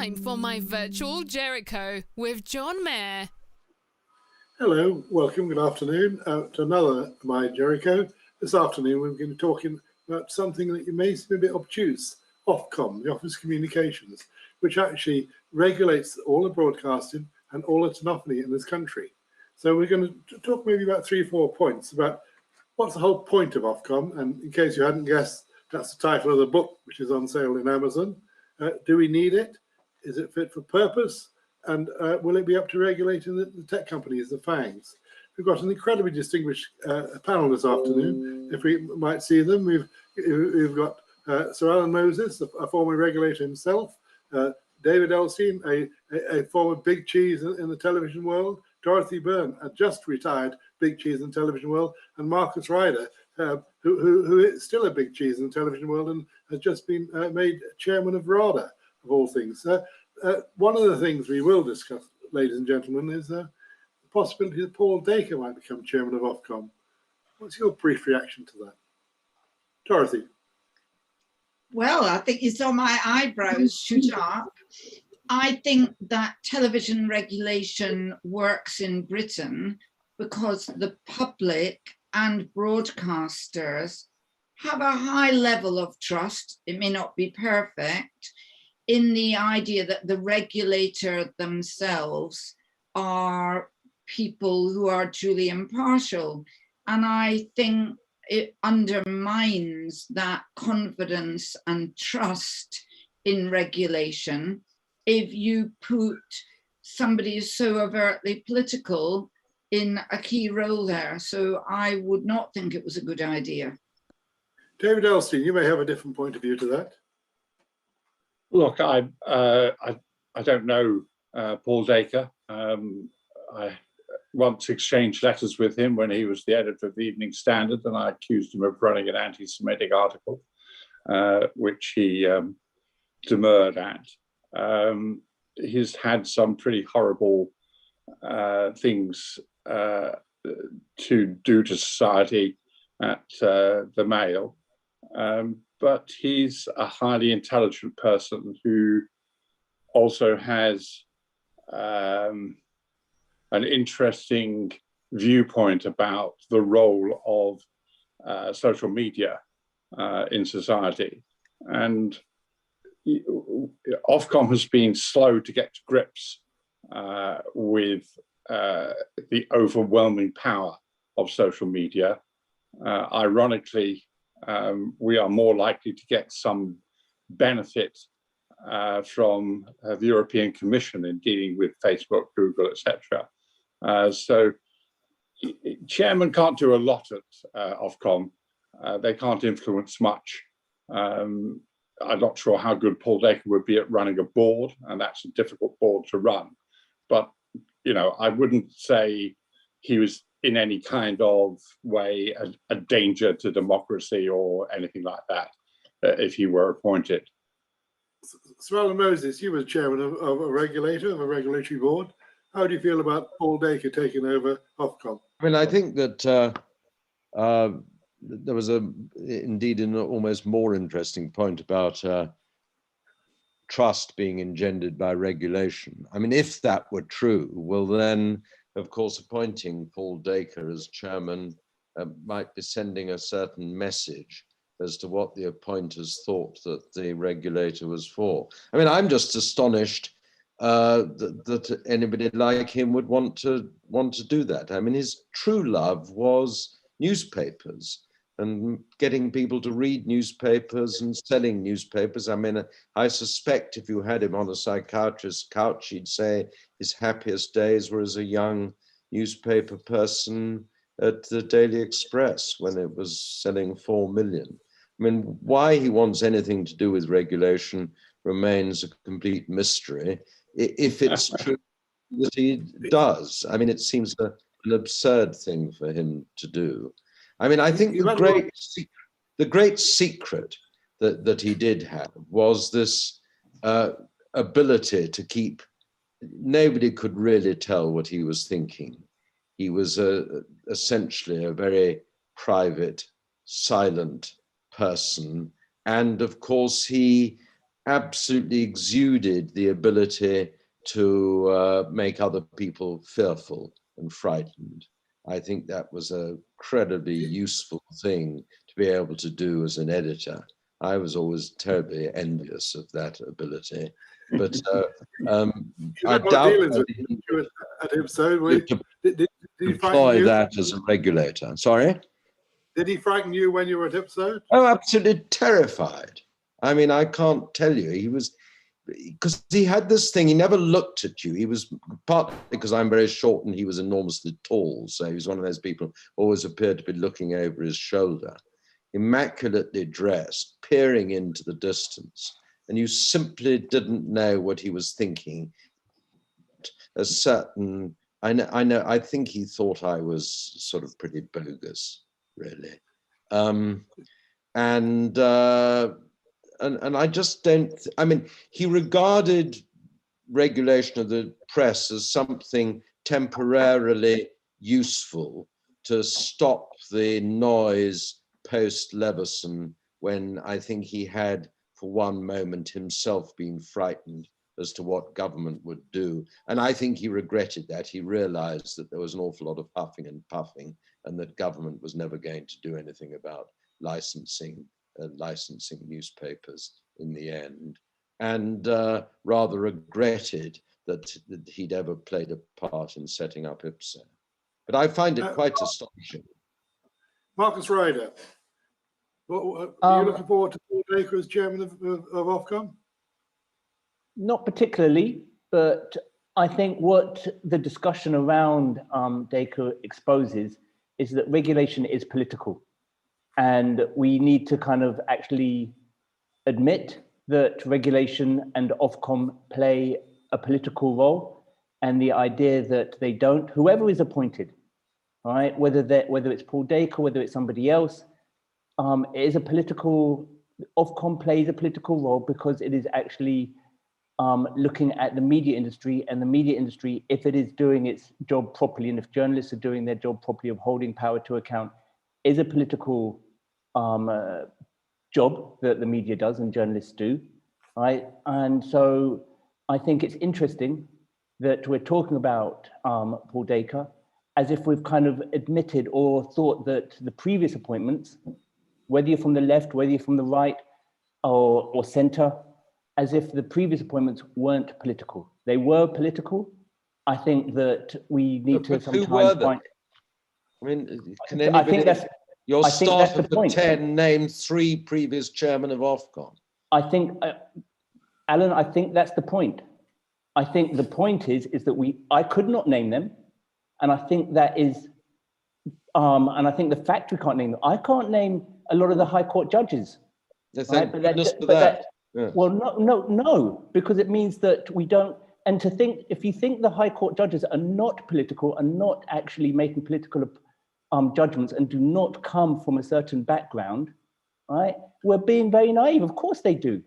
time for my virtual Jericho with John Mair. Hello, welcome, good afternoon to another My Jericho. This afternoon we're going to be talking about something that you may seem a bit obtuse, Ofcom, the Office of Communications, which actually regulates all the broadcasting and all the telephony in this country. So we're going to talk maybe about 3 or 4 points about what's the whole point of Ofcom, and in case you hadn't guessed, that's the title of the book, which is on sale in Amazon. Do we need it? Is it fit for purpose? And will it be up to regulating the tech companies, the FANGs? We've got an incredibly distinguished panel this afternoon. If we might see them, we've got Sir Alan Moses, a former regulator himself, David Elstein, a former big cheese in the television world, Dorothy Byrne, a just retired big cheese in the television world, and Marcus Ryder, who is still a big cheese in the television world and has just been made chairman of RADA, of all things. One of the things we will discuss, ladies and gentlemen, is the possibility that Paul Dacre might become chairman of Ofcom. What's your brief reaction to that? Dorothy? Well, I think you saw my eyebrows shoot up. I think that television regulation works in Britain because the public and broadcasters have a high level of trust, it may not be perfect, in the idea that the regulator themselves are people who are truly impartial. And I think it undermines that confidence and trust in regulation if you put somebody so overtly political in a key role there. So I would not think it was a good idea. David Elstein, you may have a different point of view to that. Look, I don't know Paul Dacre. I once exchanged letters with him when he was the editor of the Evening Standard, and I accused him of running an anti-Semitic article, which he demurred at. He's had some pretty horrible things to do to society at the Mail. But he's a highly intelligent person who also has an interesting viewpoint about the role of social media in society. And Ofcom has been slow to get to grips with the overwhelming power of social media. Ironically, we are more likely to get some benefit from the European Commission in dealing with Facebook, Google, etc. So chairman can't do a lot at Ofcom. They can't influence much. I'm not sure how good Paul Dacre would be at running a board, and that's a difficult board to run. But, you know, I wouldn't say he was in any kind of way a danger to democracy or anything like that if he were appointed. Sir Alan Moses, you were chairman of a regulator, of a regulatory board. How do you feel about Paul Dacre taking over Ofcom? I mean, I think that there was indeed an almost more interesting point about trust being engendered by regulation. I mean, if that were true, well then, of course, appointing Paul Dacre as chairman might be sending a certain message as to what the appointers thought that the regulator was for. I mean, I'm just astonished that anybody like him would want to do that. I mean, his true love was newspapers and getting people to read newspapers and selling newspapers. I mean, I suspect if you had him on a psychiatrist's couch, he'd say his happiest days were as a young newspaper person at the Daily Express when it was selling 4 million. I mean, why he wants anything to do with regulation remains a complete mystery. If it's true that he does, I mean, it seems an absurd thing for him to do. I mean, I think the great secret that he did have was this ability to keep, nobody could really tell what he was thinking. He was essentially a very private, silent person. And of course, he absolutely exuded the ability to make other people fearful and frightened. I think that was a incredibly useful thing to be able to do as an editor. I was always terribly envious of that ability. But I doubt that at episode. Did he frighten employ you? that as a regulator. Sorry? Did he frighten you when you were at episode? Oh, absolutely terrified. I mean, I can't tell you. He was, because he had this thing, he never looked at you. He was, partly because I'm very short and he was enormously tall. So he was one of those people who always appeared to be looking over his shoulder, immaculately dressed, peering into the distance. And you simply didn't know what he was thinking. A certain, I think he thought I was sort of pretty bogus, really. And I just don't, I mean, he regarded regulation of the press as something temporarily useful to stop the noise post Leveson, when I think he had for one moment himself been frightened as to what government would do. And I think he regretted that. He realized that there was an awful lot of huffing and puffing and that government was never going to do anything about licensing newspapers in the end, and rather regretted that he'd ever played a part in setting up IPSO. But I find it quite astonishing. Marcus Ryder, are you looking forward to Paul Dacre as chairman of Ofcom? Not particularly, but I think what the discussion around Dacre exposes is that regulation is political. And we need to kind of actually admit that regulation and Ofcom play a political role, and the idea that they don't, whoever is appointed, all right, whether it's Paul Dacre, whether it's somebody else, it is a political, Ofcom plays a political role because it is actually looking at the media industry, and the media industry, if it is doing its job properly, and if journalists are doing their job properly of holding power to account, is a political job that the media does and journalists do, right? And so I think it's interesting that we're talking about Paul Dacre as if we've kind of admitted or thought that the previous appointments, whether you're from the left, whether you're from the right or center, as if the previous appointments weren't political. They were political. I think that we need to sometimes find. I mean, can anybody? I think that's. Your I think start that's of the the point. 10 named 3 previous chairmen of Ofcom. I think, Alan, I think that's the point. I think the point is that I could not name them, and I think that is, and I think the fact we can't name them. I can't name a lot of the High Court judges. Thank goodness for that. Yeah. Well, no, because it means that we don't. And to think, if you think the High Court judges are not political and not actually making political judgments and do not come from a certain background, right? We're being very naive. Of course they do,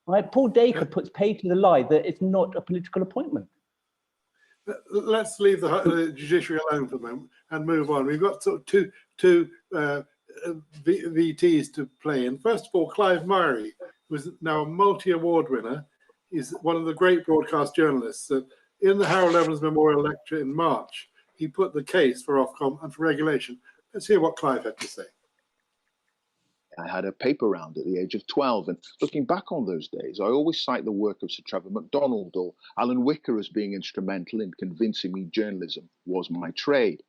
right? Paul Dacre puts paid to the lie that it's not a political appointment. Let's leave the judiciary alone for a moment and move on. We've got sort of two VTs to play in. First of all, Clive Myrie, who is now a multi-award winner. He's one of the great broadcast journalists. In the Harold Evans Memorial Lecture in March, he put the case for Ofcom and for regulation. Let's hear what Clive had to say. I had a paper round at the age of 12, and looking back on those days, I always cite the work of Sir Trevor MacDonald or Alan Wicker as being instrumental in convincing me journalism was my trade.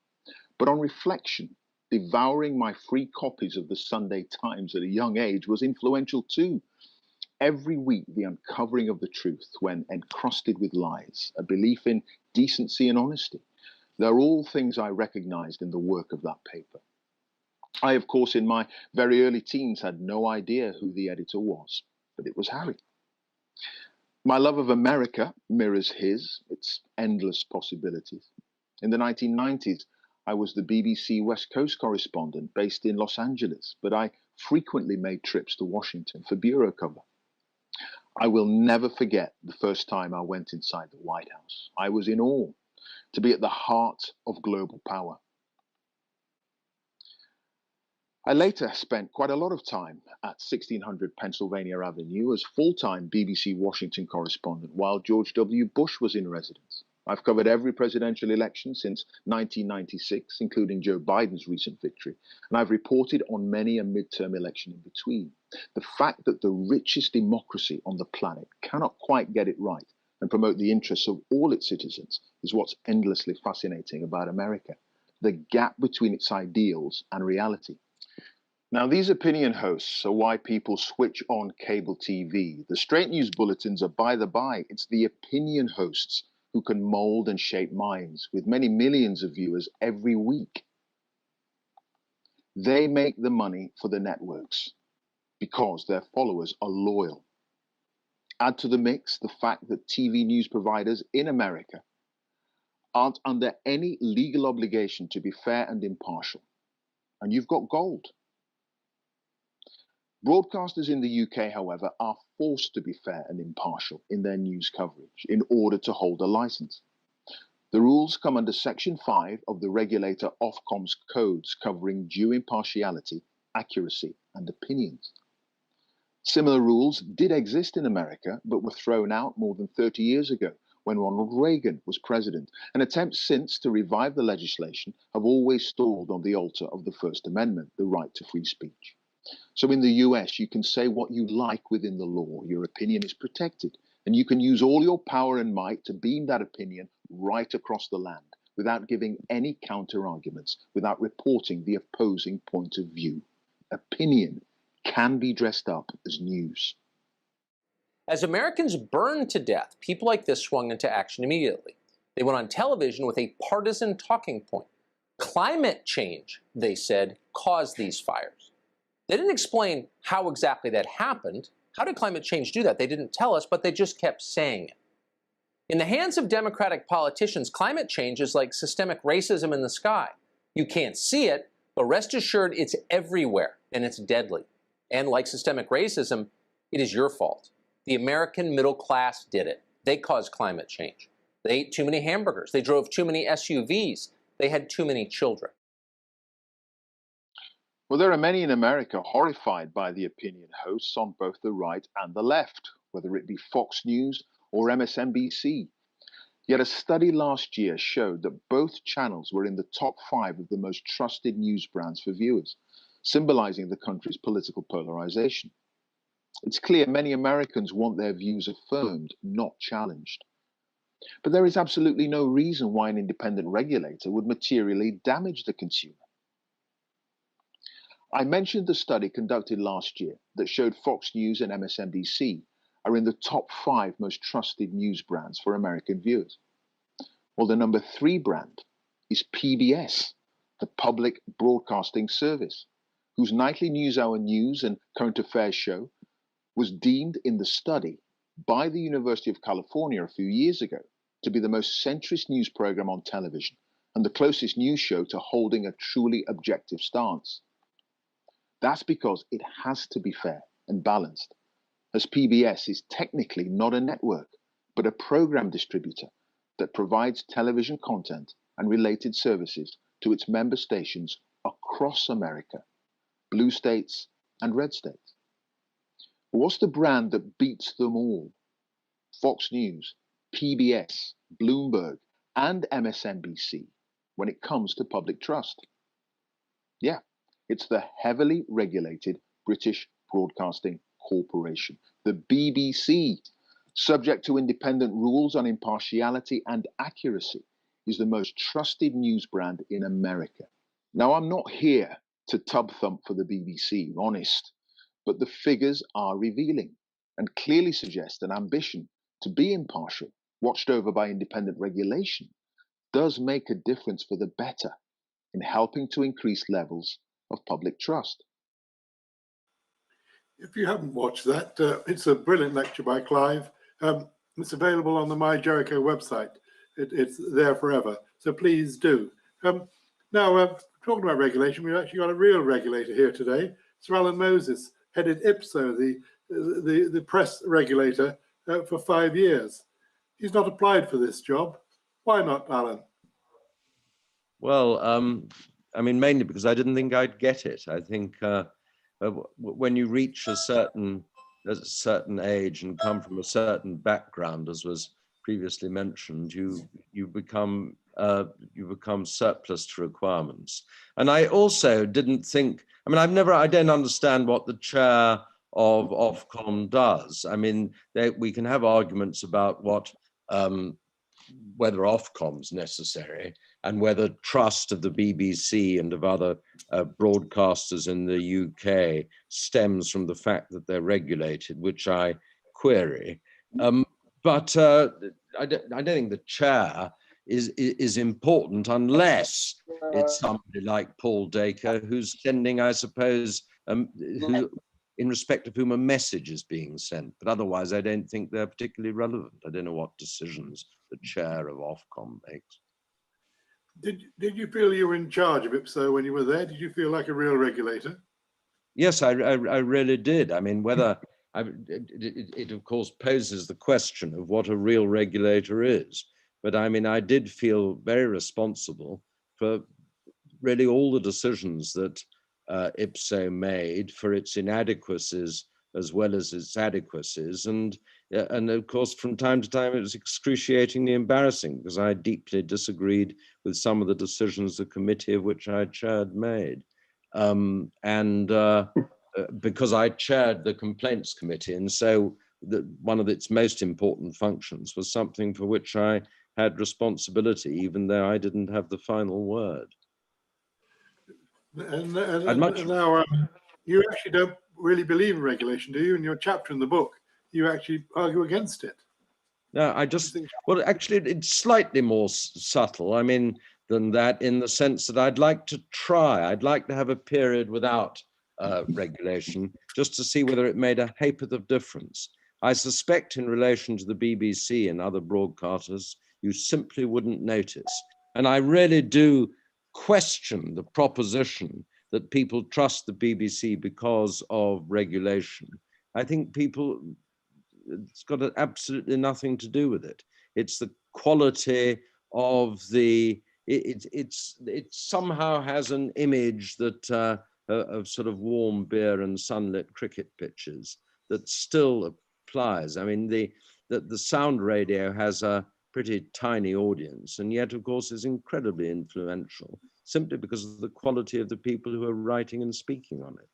But on reflection, devouring my free copies of the Sunday Times at a young age was influential too. Every week, the uncovering of the truth when encrusted with lies, a belief in decency and honesty. They're all things I recognized in the work of that paper. I, of course, in my very early teens had no idea who the editor was, but it was Harry. My love of America mirrors his, its endless possibilities. In the 1990s, I was the BBC West Coast correspondent based in Los Angeles, but I frequently made trips to Washington for bureau cover. I will never forget the first time I went inside the White House. I was in awe to be at the heart of global power. I later spent quite a lot of time at 1600 Pennsylvania Avenue as full-time BBC Washington correspondent while George W. Bush was in residence. I've covered every presidential election since 1996, including Joe Biden's recent victory, and I've reported on many a midterm election in between. The fact that the richest democracy on the planet cannot quite get it right and promote the interests of all its citizens is what's endlessly fascinating about America, the gap between its ideals and reality. Now, these opinion hosts are why people switch on cable TV. The straight news bulletins are by the by. It's the opinion hosts who can mold and shape minds with many millions of viewers every week. They make the money for the networks because their followers are loyal. Add to the mix the fact that TV news providers in America aren't under any legal obligation to be fair and impartial, and you've got gold. Broadcasters in the UK, however, are forced to be fair and impartial in their news coverage in order to hold a license. The rules come under Section 5 of the regulator Ofcom's codes covering due impartiality, accuracy, and opinions. Similar rules did exist in America, but were thrown out more than 30 years ago when Ronald Reagan was president, and attempts since to revive the legislation have always stalled on the altar of the First Amendment, the right to free speech. So in the US, you can say what you like within the law. Your opinion is protected, and you can use all your power and might to beam that opinion right across the land without giving any counter-arguments, without reporting the opposing point of view. Opinion can be dressed up as news. As Americans burned to death, people like this swung into action immediately. They went on television with a partisan talking point. Climate change, they said, caused these fires. They didn't explain how exactly that happened. How did climate change do that? They didn't tell us, but they just kept saying it. In the hands of Democratic politicians, climate change is like systemic racism in the sky. You can't see it, but rest assured it's everywhere, and it's deadly. And like systemic racism, it is your fault. The American middle class did it. They caused climate change. They ate too many hamburgers. They drove too many SUVs. They had too many children. Well, there are many in America horrified by the opinion hosts on both the right and the left, whether it be Fox News or MSNBC. Yet a study last year showed that both channels were in the top 5 of the most trusted news brands for viewers, symbolizing the country's political polarization. It's clear many Americans want their views affirmed, not challenged. But there is absolutely no reason why an independent regulator would materially damage the consumer. I mentioned the study conducted last year that showed Fox News and MSNBC are in the top 5 most trusted news brands for American viewers. Well, the number 3 brand is PBS, the public broadcasting service, whose nightly NewsHour news and current affairs show was deemed in the study by the University of California a few years ago to be the most centrist news program on television and the closest news show to holding a truly objective stance. That's because it has to be fair and balanced, as PBS is technically not a network, but a program distributor that provides television content and related services to its member stations across America, blue states and red states. What's the brand that beats them all? Fox News, PBS, Bloomberg, and MSNBC when it comes to public trust. Yeah, it's the heavily regulated British Broadcasting Corporation, the BBC, subject to independent rules on impartiality and accuracy, is the most trusted news brand in America. Now, I'm not here to tub thump for the BBC, honest, but the figures are revealing and clearly suggest an ambition to be impartial, watched over by independent regulation, does make a difference for the better in helping to increase levels of public trust. If you haven't watched that, it's a brilliant lecture by Clive. It's available on the My Jericho website. It's there forever, so please do. Now, talking about regulation, we've actually got a real regulator here today. Sir Alan Moses headed IPSO, the press regulator, for 5 years. He's not applied for this job. Why not, Alan? Well, I mean, mainly because I didn't think I'd get it. I think when you reach a certain age and come from a certain background, as was previously mentioned, you become surplus to requirements. And I also didn't think. I mean, I don't understand what the chair of Ofcom does. I mean, we can have arguments about whether Ofcom's necessary and whether trust of the BBC and of other broadcasters in the UK stems from the fact that they're regulated, which I query. But I don't think the chair is important unless it's somebody like Paul Dacre who's sending, I suppose, in respect of whom a message is being sent. But otherwise, I don't think they're particularly relevant. I don't know what decisions the chair of Ofcom makes. Did you feel you were in charge of IPSO when you were there? Did you feel like a real regulator? Yes, I really did. I mean, whether it of course poses the question of what a real regulator is. But I mean, I did feel very responsible for really all the decisions that IPSO made, for its inadequacies as well as its adequacies. And of course, from time to time, it was excruciatingly embarrassing because I deeply disagreed with some of the decisions the committee of which I chaired made. Because I chaired the complaints committee, and so one of its most important functions was something for which I had responsibility, even though I didn't have the final word. And now you actually don't really believe in regulation, do you? In your chapter in the book, you actually argue against it. No, well, actually, it's slightly more subtle, I mean, than that, in the sense that I'd like to have a period without regulation, just to see whether it made a ha'porth of difference. I suspect in relation to the BBC and other broadcasters, you simply wouldn't notice. And I really do question the proposition that people trust the BBC because of regulation. I think it's got absolutely nothing to do with it. It's the quality of it somehow has an image that of sort of warm beer and sunlit cricket pitches that still applies. I mean, the sound radio has a pretty tiny audience, and yet, of course, is incredibly influential simply because of the quality of the people who are writing and speaking on it.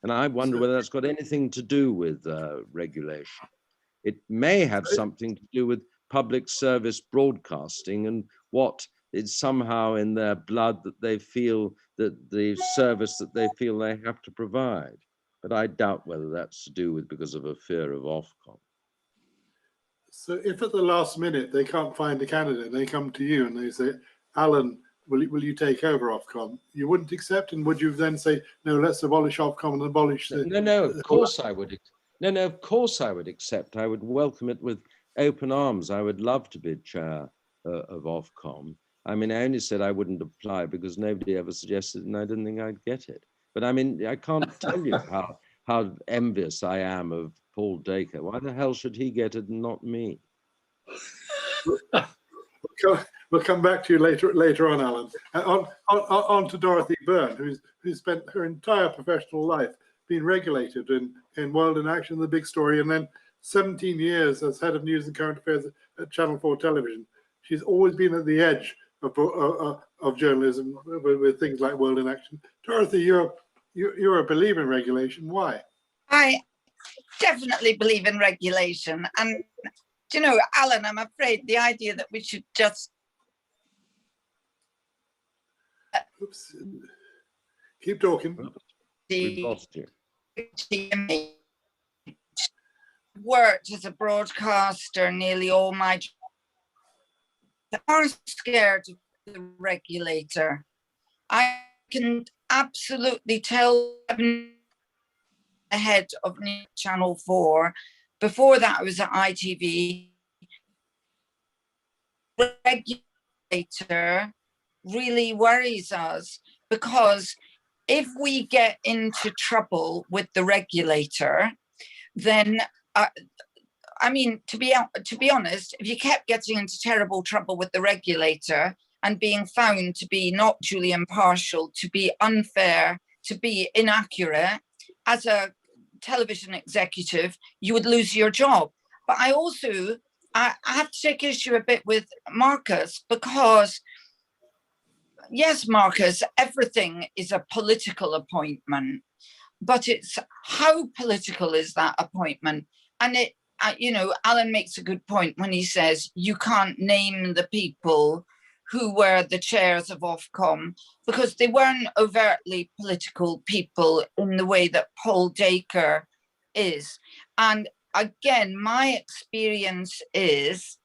And I wonder whether that's got anything to do with regulation. It may have something to do with public service broadcasting and what is somehow in their blood that they feel that the service that they feel they have to provide. But I doubt whether that's to do with because of a fear of Ofcom. So if at the last minute they can't find a candidate, they come to you and they say, Alan, will you take over Ofcom? You wouldn't accept, and would you then say, no, let's abolish Ofcom and abolish the... No, of course I would. No, of course I would accept. I would welcome it with open arms. I would love to be chair of Ofcom. I mean, I only said I wouldn't apply because nobody ever suggested, and I didn't think I'd get it. But I mean, I can't tell you how envious I am of Paul Dacre. Why the hell should he get it and not me? We'll come back to you later on, Alan. On to Dorothy Byrne, who's spent her entire professional life being regulated in World in Action, The Big Story, and then 17 years as head of news and current affairs at Channel 4 Television. She's always been at the edge of journalism with things like World in Action. Dorothy, you're a believer in regulation. Why? I definitely believe in regulation. And, you know, Alan, I'm afraid the idea that we should just... Oops. Keep talking. We've lost you. Worked as a broadcaster nearly all my... I'm scared of the regulator. I can absolutely tell the head of Channel 4. Before that, I was at ITV. Regulator really worries us because if we get into trouble with the regulator, then I mean, to be honest, if you kept getting into terrible trouble with the regulator and being found to be not duly impartial, to be unfair, to be inaccurate, as a television executive, you would lose your job. But I have to take issue a bit with Marcus, because yes, Marcus, everything is a political appointment, but it's how political is that appointment? And Alan makes a good point when he says you can't name the people who were the chairs of Ofcom, because they weren't overtly political people in the way that Paul Dacre is. And again, my experience is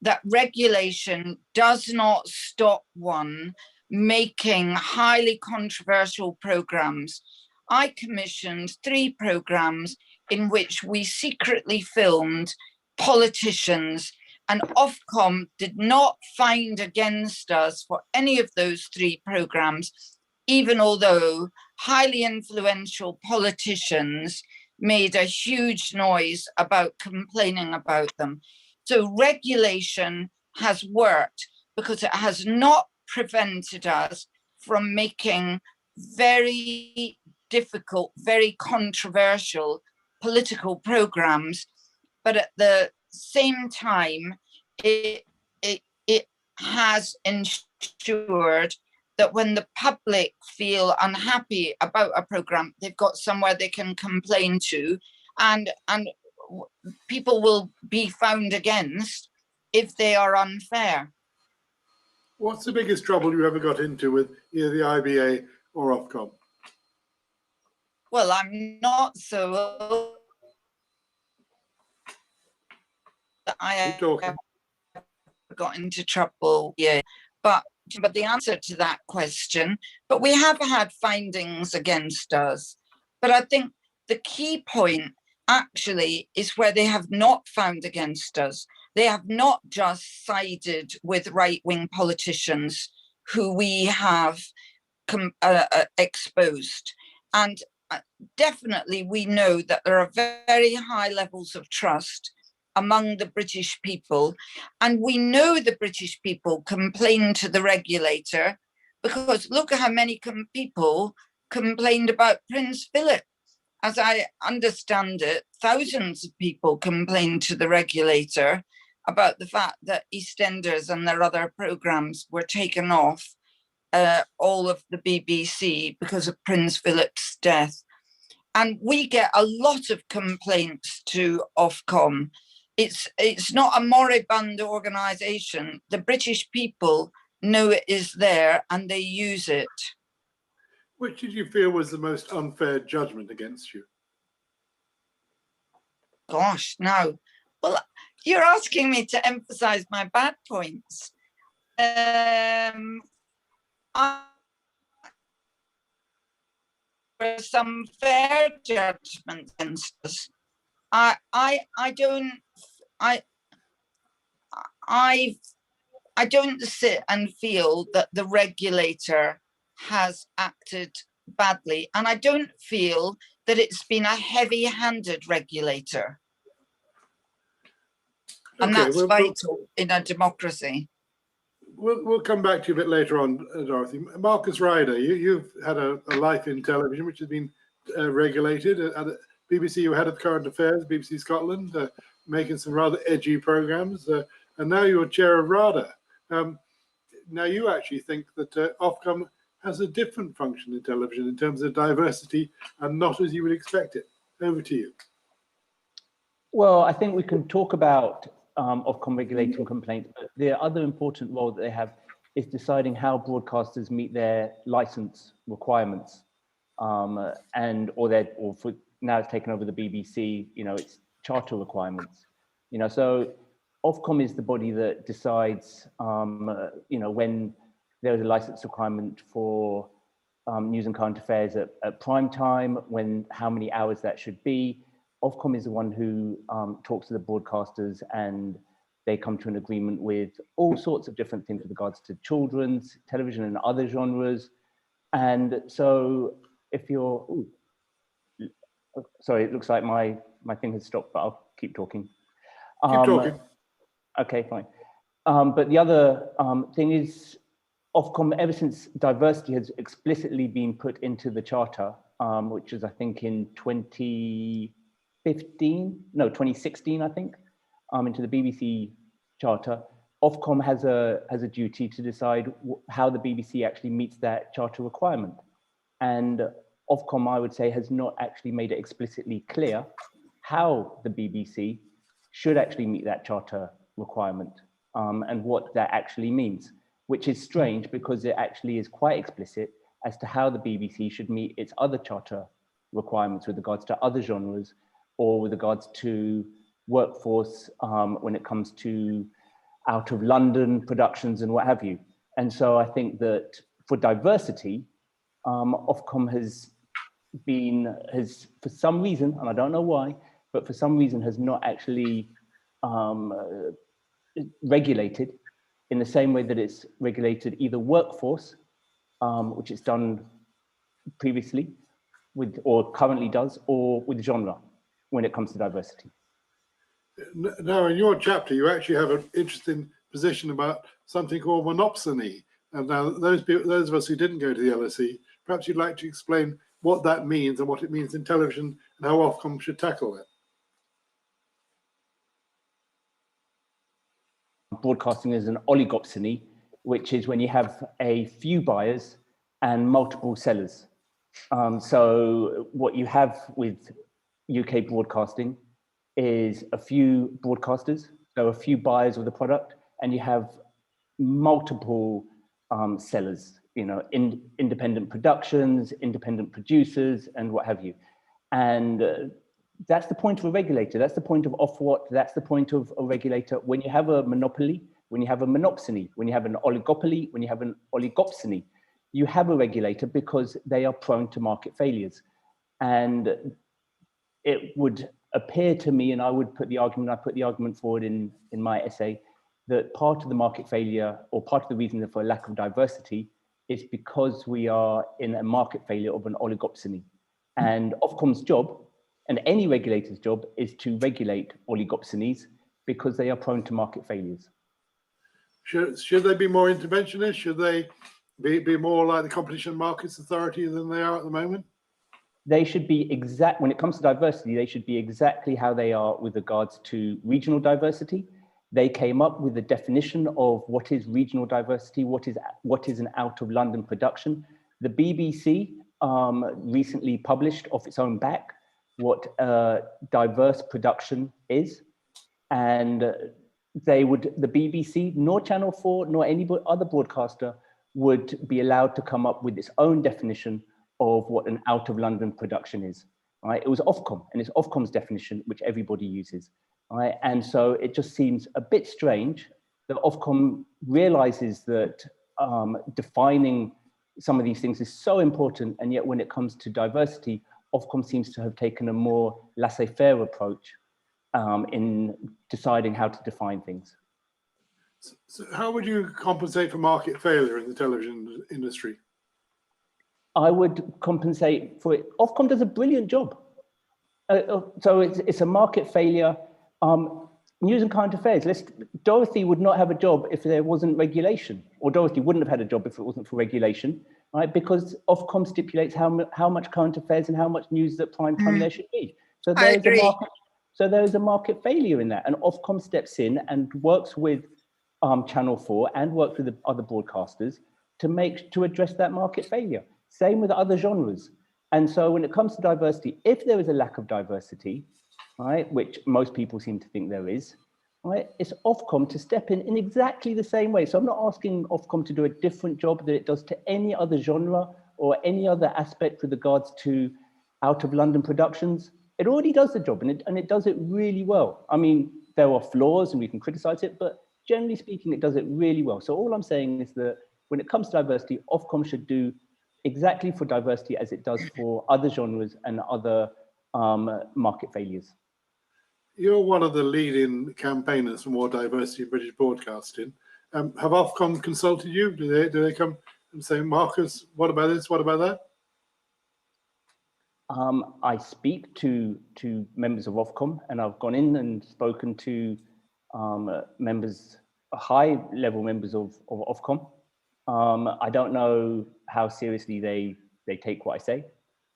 that regulation does not stop one making highly controversial programs. I commissioned 3 programs in which we secretly filmed politicians, and Ofcom did not find against us for any of those 3 programs, even although highly influential politicians made a huge noise about complaining about them. So regulation has worked because it has not prevented us from making very difficult, very controversial political programs, but at the same time, it has ensured that when the public feel unhappy about a program, they've got somewhere they can complain to, and people will be found against if they are unfair. What's the biggest trouble you ever got into with either the IBA or Ofcom? Well, I'm not so that I got into trouble, yeah. But the answer to that question, but we have had findings against us. But I think the key point actually is where they have not found against us. They have not just sided with right-wing politicians who we have exposed. And definitely we know that there are very high levels of trust among the British people. And we know the British people complain to the regulator, because look at how many people complained about Prince Philip. As I understand it, thousands of people complained to the regulator about the fact that EastEnders and their other programmes were taken off all of the BBC because of Prince Philip's death. And we get a lot of complaints to Ofcom. It's not a moribund organisation. The British people know it is there and they use it. Which did you feel was the most unfair judgment against you? Gosh, no. Well, you're asking me to emphasise my bad points. There some fair judgment against us. I don't sit and feel that the regulator has acted badly, and I don't feel that it's been a heavy-handed regulator. And that's vital in a democracy. We'll come back to you a bit later on, Dorothy. Marcus Ryder, you've had a life in television which has been regulated. At BBC, you were head of current affairs, BBC Scotland, making some rather edgy programmes, and now you're chair of RADA. Now you actually think that Ofcom has a different function in television in terms of diversity and not as you would expect it. Over to you. Well, I think we can talk about Ofcom regulating complaints, but the other important role that they have is deciding how broadcasters meet their license requirements, or for now it's taken over the BBC, it's charter requirements, so Ofcom is the body that decides, when there's a license requirement for news and current affairs at prime time, how many hours that should be. Ofcom is the one who talks to the broadcasters, and they come to an agreement with all sorts of different things with regards to children's television and other genres. And so if you're, sorry, it looks like my thing has stopped, but I'll keep talking. Keep talking. Okay, fine. But the other thing is, Ofcom, ever since diversity has explicitly been put into the charter, which is I think in 2016, I think, into the BBC charter, Ofcom has a duty to decide how the BBC actually meets that charter requirement. And Ofcom, I would say, has not actually made it explicitly clear how the BBC should actually meet that charter requirement, and what that actually means, which is strange because it actually is quite explicit as to how the BBC should meet its other charter requirements with regards to other genres or with regards to workforce when it comes to out of London productions and what have you. And so I think that for diversity, Ofcom has for some reason, and I don't know why, but for some reason has not actually regulated in the same way that it's regulated either workforce, which it's done previously with, or currently does, or with genre when it comes to diversity. Now, in your chapter, you actually have an interesting position about something called monopsony. And now, those of us who didn't go to the LSE, perhaps you'd like to explain what that means and what it means in television and how Ofcom should tackle it. Broadcasting is an oligopsony, which is when you have a few buyers and multiple sellers. So what you have with UK broadcasting is a few broadcasters, so a few buyers of the product, and you have multiple sellers, independent productions, independent producers, and what have you. And that's the point of a regulator. That's the point of Ofwat. That's the point of a regulator. When you have a monopoly, when you have a monopsony, when you have an oligopoly, when you have an oligopsony, you have a regulator because they are prone to market failures. And it would appear to me, and I put the argument forward in my essay, that part of the market failure or part of the reason for a lack of diversity is because we are in a market failure of an oligopsony. And Ofcom's job, and any regulator's job, is to regulate oligopsonies because they are prone to market failures. Should they be more interventionist? Should they be more like the Competition and Markets Authority than they are at the moment? They should be when it comes to diversity, they should be exactly how they are with regards to regional diversity. They came up with a definition of what is regional diversity, what is an out of London production. The BBC recently published off its own back what diverse production is, and the BBC, nor Channel 4, nor any other broadcaster would be allowed to come up with its own definition of what an out of London production is. Right? It was Ofcom, and it's Ofcom's definition which everybody uses. Right? And so it just seems a bit strange that Ofcom realizes that defining some of these things is so important, and yet when it comes to diversity, Ofcom seems to have taken a more laissez-faire approach in deciding how to define things. So how would you compensate for market failure in the television industry? I would compensate for it. Ofcom does a brilliant job. So it's a market failure. News and current affairs. Dorothy would not have a job if there wasn't regulation, or Dorothy wouldn't have had a job if it wasn't for regulation, right? Because Ofcom stipulates how much current affairs and how much news at prime time there should be. So there is a market failure in that, and Ofcom steps in and works with Channel 4 and works with the other broadcasters to address that market failure. Same with other genres. And so when it comes to diversity, if there is a lack of diversity, right, which most people seem to think there is, right, it's Ofcom to step in exactly the same way. So I'm not asking Ofcom to do a different job that it does to any other genre or any other aspect with regards to out of London productions. It already does the job, and it does it really well. I mean, there are flaws and we can criticize it, but generally speaking, it does it really well. So all I'm saying is that when it comes to diversity, Ofcom should do exactly for diversity as it does for other genres and other market failures. You're one of the leading campaigners for more diversity in British broadcasting. Have Ofcom consulted you? Do they come and say, Marcus, what about this? What about that? I speak to members of Ofcom, and I've gone in and spoken to high-level members of Ofcom, I don't know how seriously they take what I say.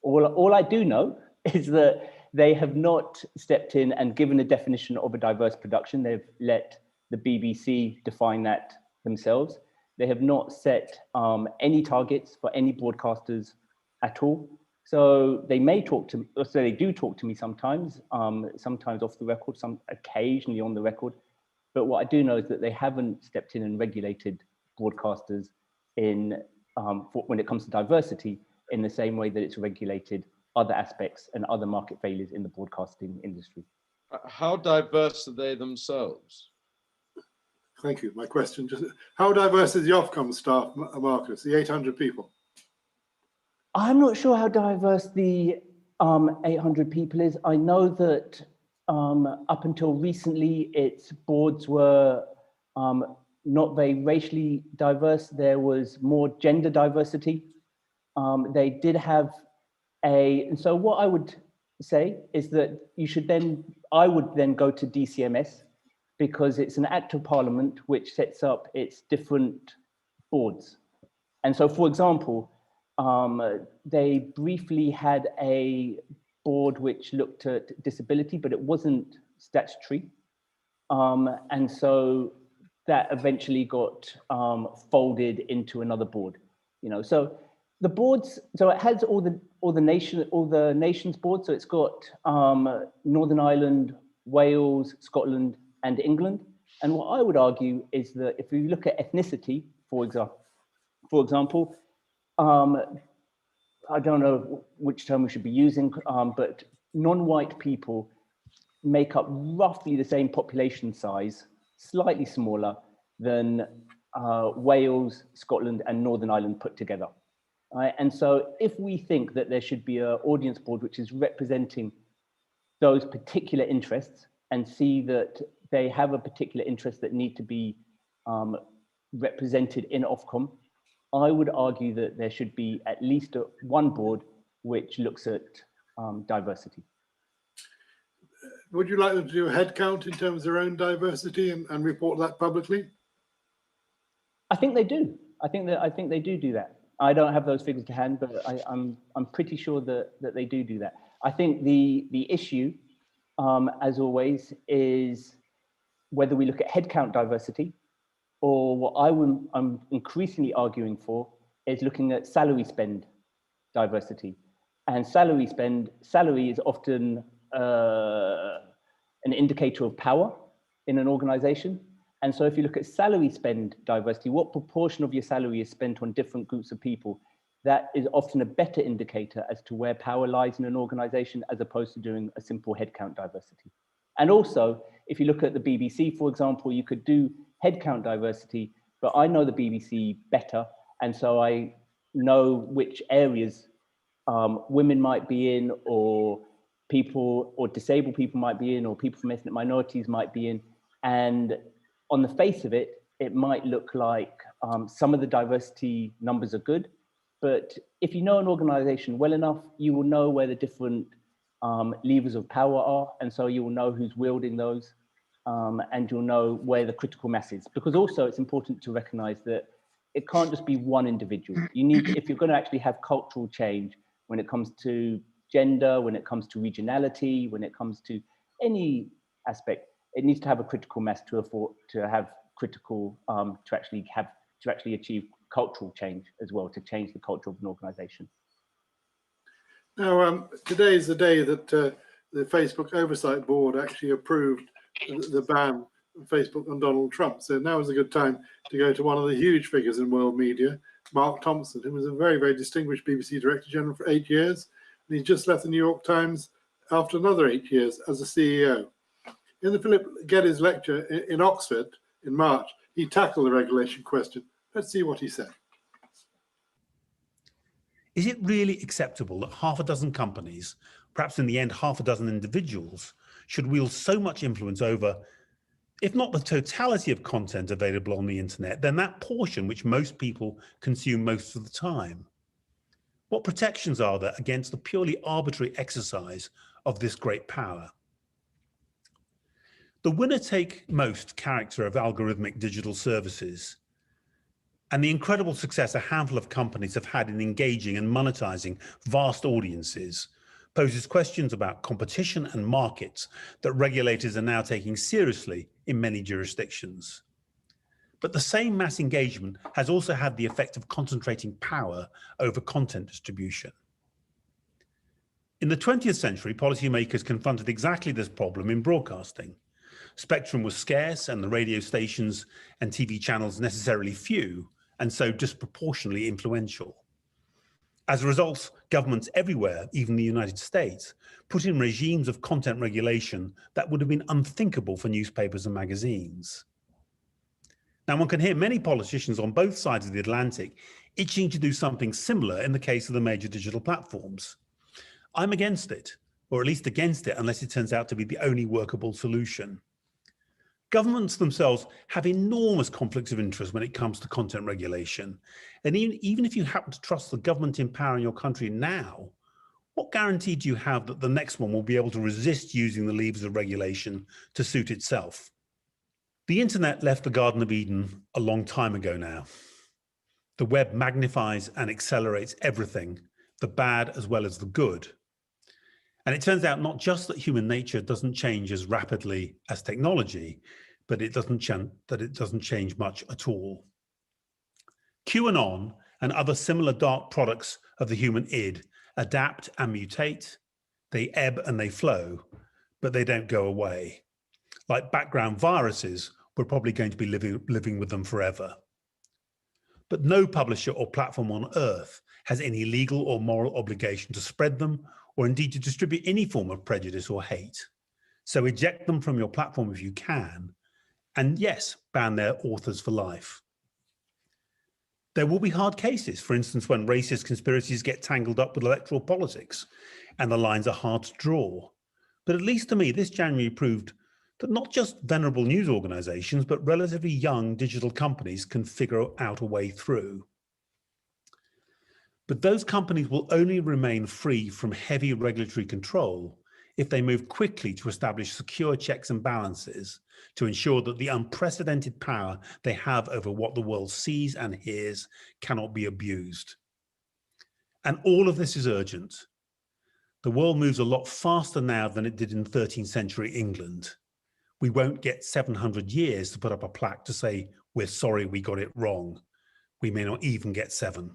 All I do know is that they have not stepped in and given a definition of a diverse production. They've let the BBC define that themselves. They have not set any targets for any broadcasters at all. So they may talk to me, so they do talk to me sometimes, sometimes off the record, some occasionally on the record. But what I do know is that they haven't stepped in and regulated broadcasters in when it comes to diversity in the same way that it's regulated other aspects and other market failures in the broadcasting industry. How diverse are they themselves? Thank you. My question just, how diverse is the Ofcom staff, Marcus, the 800 people? I'm not sure how diverse the 800 people is. I know that up until recently, its boards were not very racially diverse. There was more gender diversity. They did have and so what I would say is that I would then go to DCMS, because it's an act of parliament which sets up its different boards. And so, for example, they briefly had a board which looked at disability, but it wasn't statutory. And so that eventually got folded into another board. So the boards, so it has all the nations boards. So it's got Northern Ireland, Wales, Scotland, and England. And what I would argue is that if you look at ethnicity, for example, I don't know which term we should be using, but non-white people make up roughly the same population size, slightly smaller than Wales, Scotland, and Northern Ireland put together. Right? And so if we think that there should be an audience board which is representing those particular interests and see that they have a particular interest that need to be represented in Ofcom, I would argue that there should be at least one board which looks at diversity. Would you like them to do a head count in terms of their own diversity and report that publicly? I think they do. I think they do that. I don't have those figures to hand, but I'm pretty sure that they do that. I think the issue, as always, is whether we look at headcount diversity, or what I'm increasingly arguing for is looking at salary spend diversity. And salary is often an indicator of power in an organization. And so if you look at salary spend diversity, what proportion of your salary is spent on different groups of people, that is often a better indicator as to where power lies in an organization, as opposed to doing a simple headcount diversity. And also, if you look at the BBC, for example, you could do headcount diversity, but I know the BBC better. And so I know which areas women might be in, or people, or disabled people might be in, or people from ethnic minorities might be in. And on the face of it, it might look like some of the diversity numbers are good, but if you know an organization well enough, you will know where the different levers of power are, and so you will know who's wielding those, and you'll know where the critical mass is. Because also it's important to recognize that it can't just be one individual. You need, if you're going to actually have cultural change when it comes to gender, when it comes to regionality, when it comes to any aspect, it needs to have a critical mass to have critical to actually achieve cultural change as well, to change the culture of an organization. Now, today is the day that the Facebook Oversight Board actually approved the ban of Facebook on Donald Trump. So now is a good time to go to one of the huge figures in world media, Mark Thompson, who was a very, very distinguished BBC Director General for 8 years. And he just left the New York Times after another 8 years as a CEO. In the Philip Geddes lecture in Oxford in March, he tackled the regulation question. Let's see what he said. Is it really acceptable that half a dozen companies, perhaps in the end half a dozen individuals, should wield so much influence over, if not the totality of content available on the internet, then that portion which most people consume most of the time? What protections are there against the purely arbitrary exercise of this great power? The winner-take-most character of algorithmic digital services and the incredible success a handful of companies have had in engaging and monetizing vast audiences poses questions about competition and markets that regulators are now taking seriously in many jurisdictions. But the same mass engagement has also had the effect of concentrating power over content distribution. In the 20th century, policymakers confronted exactly this problem in broadcasting. Spectrum was scarce and the radio stations and TV channels necessarily few, and so disproportionately influential. As a result, governments everywhere, even the United States, put in regimes of content regulation that would have been unthinkable for newspapers and magazines. Now, one can hear many politicians on both sides of the Atlantic itching to do something similar in the case of the major digital platforms. I'm against it, or at least against it unless it turns out to be the only workable solution. Governments themselves have enormous conflicts of interest when it comes to content regulation. And even if you happen to trust the government in power in your country now, what guarantee do you have that the next one will be able to resist using the levers of regulation to suit itself? The internet left the Garden of Eden a long time ago now. The web magnifies and accelerates everything, the bad as well as the good. And it turns out not just that human nature doesn't change as rapidly as technology, but it doesn't change much at all. QAnon and other similar dark products of the human id adapt and mutate. They ebb and they flow, but they don't go away. Like background viruses, we're probably going to be living with them forever. But no publisher or platform on earth has any legal or moral obligation to spread them or indeed to distribute any form of prejudice or hate. So eject them from your platform if you can, and yes, ban their authors for life. There will be hard cases, for instance, when racist conspiracies get tangled up with electoral politics and the lines are hard to draw. But at least to me, this January proved that not just venerable news organizations, but relatively young digital companies can figure out a way through. But those companies will only remain free from heavy regulatory control if they move quickly to establish secure checks and balances to ensure that the unprecedented power they have over what the world sees and hears cannot be abused. And all of this is urgent. The world moves a lot faster now than it did in 13th century England. We won't get 700 years to put up a plaque to say, we're sorry we got it wrong. We may not even get 7.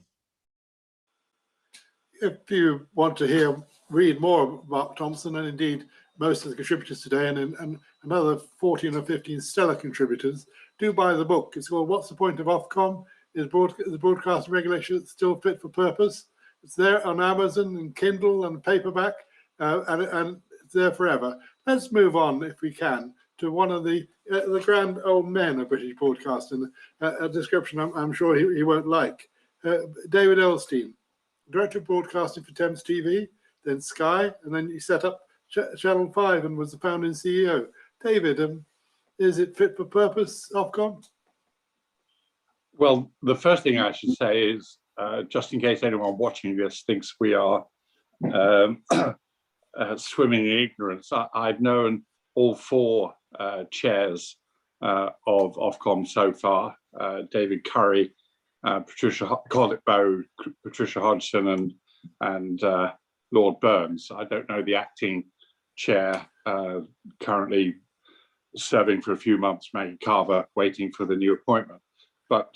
If you want to read more about Thompson, and indeed most of the contributors today, and another 14 or 15 stellar contributors, do buy the book. It's called What's the Point of Ofcom? Is the broadcast regulation still fit for purpose? It's there on Amazon and Kindle and paperback, and it's there forever. Let's move on, if we can, to one of the grand old men of British broadcasting, a description I'm sure he won't like. David Elstein, Director of Broadcasting for Thames TV, then Sky, and then he set up Channel 5 and was the founder and CEO. David, is it fit for purpose, Ofcom? Well, the first thing I should say is, just in case anyone watching this thinks we are swimming in ignorance, I've known all 4 chairs of Ofcom so far, David Curry, Patricia Collett-Bowe, Patricia Hodgson, and Lord Byrne. I don't know the acting chair, currently serving for a few months, Maggie Carver, waiting for the new appointment. But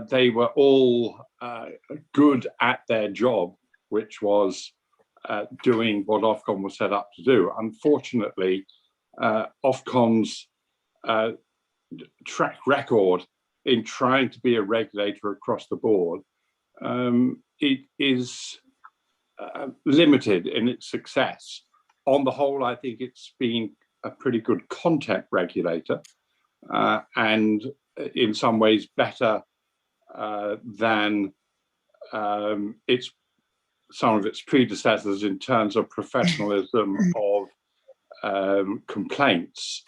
they were all good at their job, which was doing what Ofcom was set up to do. Unfortunately, Ofcom's track record in trying to be a regulator across the board, it is limited in its success. On the whole, I think it's been a pretty good content regulator, and in some ways better than some of its predecessors in terms of professionalism of complaints.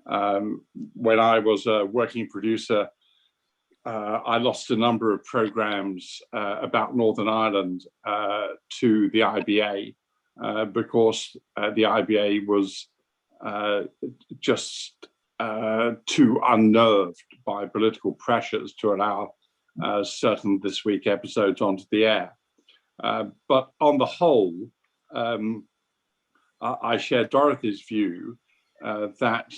When I was a working producer, I lost a number of programs about Northern Ireland to the IBA because the IBA was just too unnerved by political pressures to allow certain This Week episodes onto the air. But on the whole, I share Dorothy's view that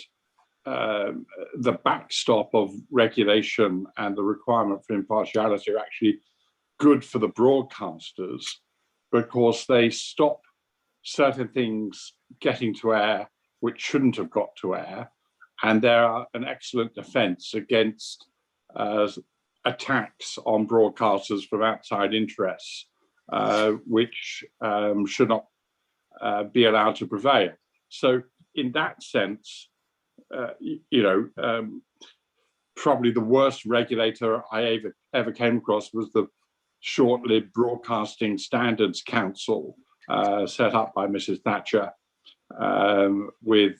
the backstop of regulation and the requirement for impartiality are actually good for the broadcasters, because they stop certain things getting to air which shouldn't have got to air, and they are an excellent defense against attacks on broadcasters from outside interests, which should not be allowed to prevail. So in that sense, probably the worst regulator I ever came across was the short-lived Broadcasting Standards Council set up by Mrs. Thatcher, with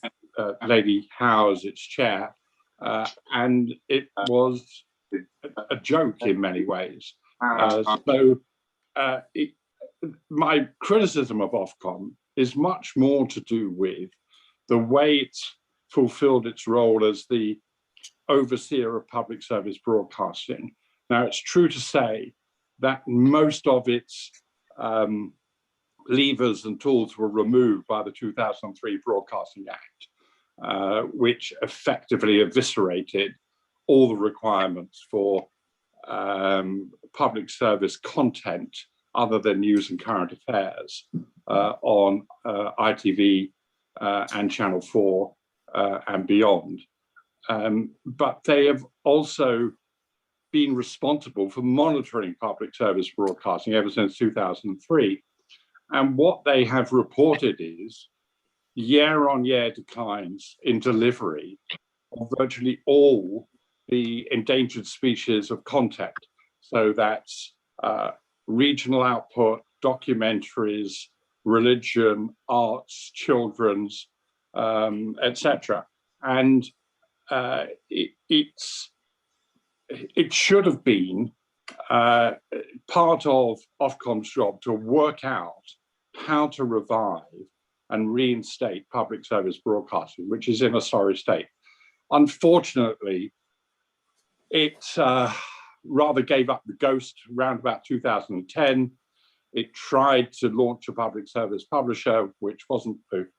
Lady Howe as its chair, and it was a joke in many ways. My criticism of Ofcom is much more to do with the way it's fulfilled its role as the overseer of public service broadcasting. Now, it's true to say that most of its levers and tools were removed by the 2003 Broadcasting Act, which effectively eviscerated all the requirements for public service content other than news and current affairs on ITV and Channel 4 and beyond. But they have also been responsible for monitoring public service broadcasting ever since 2003. And what they have reported is year-on-year declines in delivery of virtually all the endangered species of content. So that's regional output, documentaries, religion, arts, children's, etc. And it should have been part of Ofcom's job to work out how to revive and reinstate public service broadcasting, which is in a sorry state. Unfortunately, it rather gave up the ghost around about 2010. It tried to launch a public service publisher, which wasn't the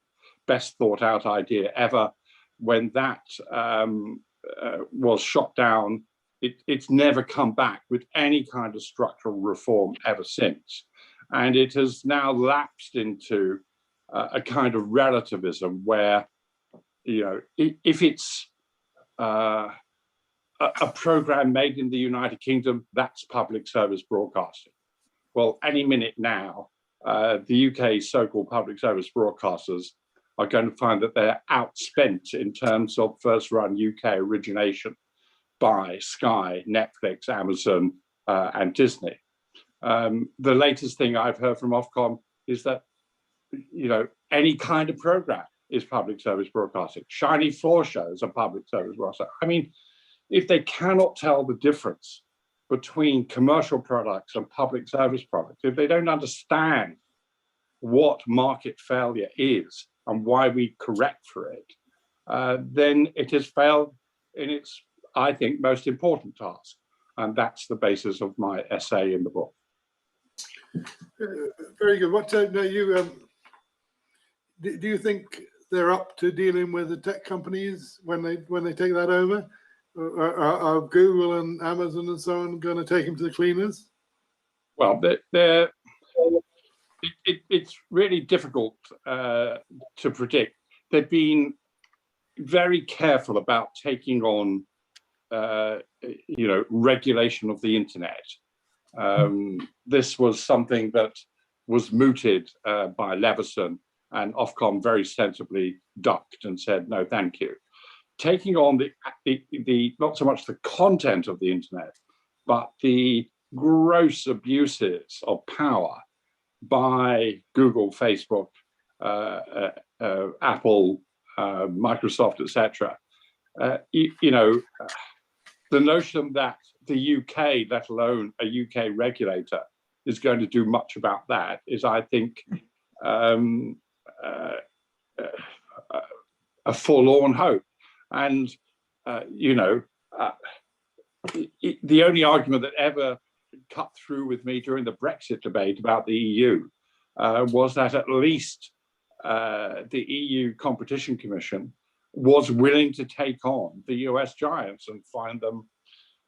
best thought out idea ever. When that was shot down, it's never come back with any kind of structural reform ever since. And it has now lapsed into a kind of relativism where, if it's a program made in the United Kingdom, that's public service broadcasting. Well, any minute now, the UK so-called public service broadcasters are going to find that they're outspent in terms of first-run UK origination by Sky, Netflix, Amazon, and Disney. The latest thing I've heard from Ofcom is that, any kind of program is public service broadcasting. Shiny floor shows are public service broadcasting. I mean, if they cannot tell the difference between commercial products and public service products, if they don't understand what market failure is and why we correct for it, then it has failed in its, I think, most important task. And that's the basis of my essay in the book. Very good. What do you think they're up to dealing with the tech companies when they take that over? Are Google and Amazon and so on going to take them to the cleaners? Well, it's really difficult to predict. They've been very careful about taking on, regulation of the internet. This was something that was mooted by Leveson, and Ofcom very sensibly ducked and said, no, thank you. Taking on the not so much the content of the internet, but the gross abuses of power by Google, Facebook, Apple, Microsoft, etc. The notion that the UK, let alone a UK regulator, is going to do much about that is, I think, a forlorn hope. And, you know, the only argument that ever cut through with me during the Brexit debate about the EU was that at least the EU Competition Commission was willing to take on the US giants and fine them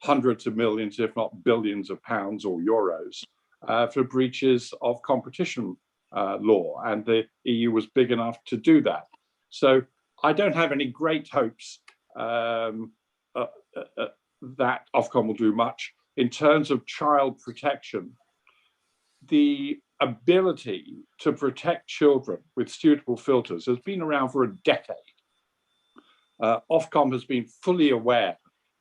hundreds of millions, if not billions of pounds or euros for breaches of competition law. And the EU was big enough to do that. So I don't have any great hopes that Ofcom will do much. In terms of child protection, the ability to protect children with suitable filters has been around for a decade. Ofcom has been fully aware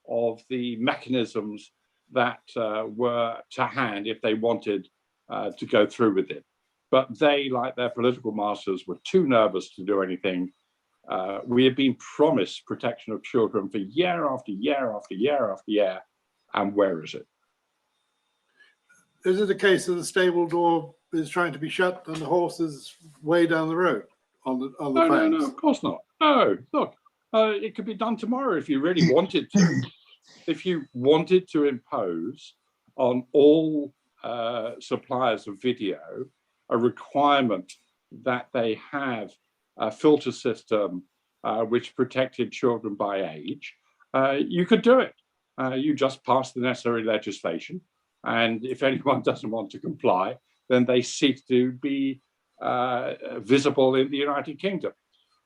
of the mechanisms that were to hand if they wanted to go through with it. But they, like their political masters, were too nervous to do anything. We have been promised protection of children for year after year after year after year, and where is it? Is it a case of the stable door is trying to be shut and the horse is way down the road on the fence? No, of course not. No, look, it could be done tomorrow if you really wanted to. If you wanted to impose on all suppliers of video a requirement that they have a filter system which protected children by age, you could do it. You just pass the necessary legislation. And if anyone doesn't want to comply, then they seek to be visible in the United Kingdom.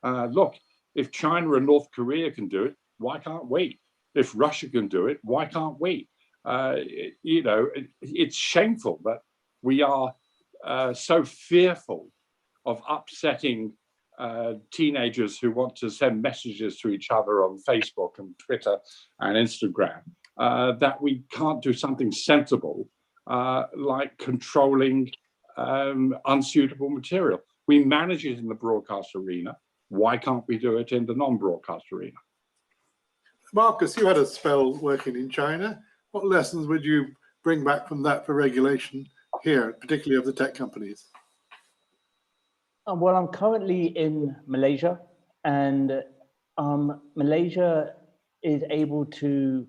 Look, if China and North Korea can do it, why can't we? If Russia can do it, why can't we? You know, it's shameful that we are so fearful of upsetting teenagers who want to send messages to each other on Facebook and Twitter and Instagram, that we can't do something sensible like controlling unsuitable material. We manage it in the broadcast arena. Why can't we do it in the non-broadcast arena? Marcus, you had a spell working in China. What lessons would you bring back from that for regulation here, particularly of the tech companies? Well, I'm currently in Malaysia, and Malaysia is able to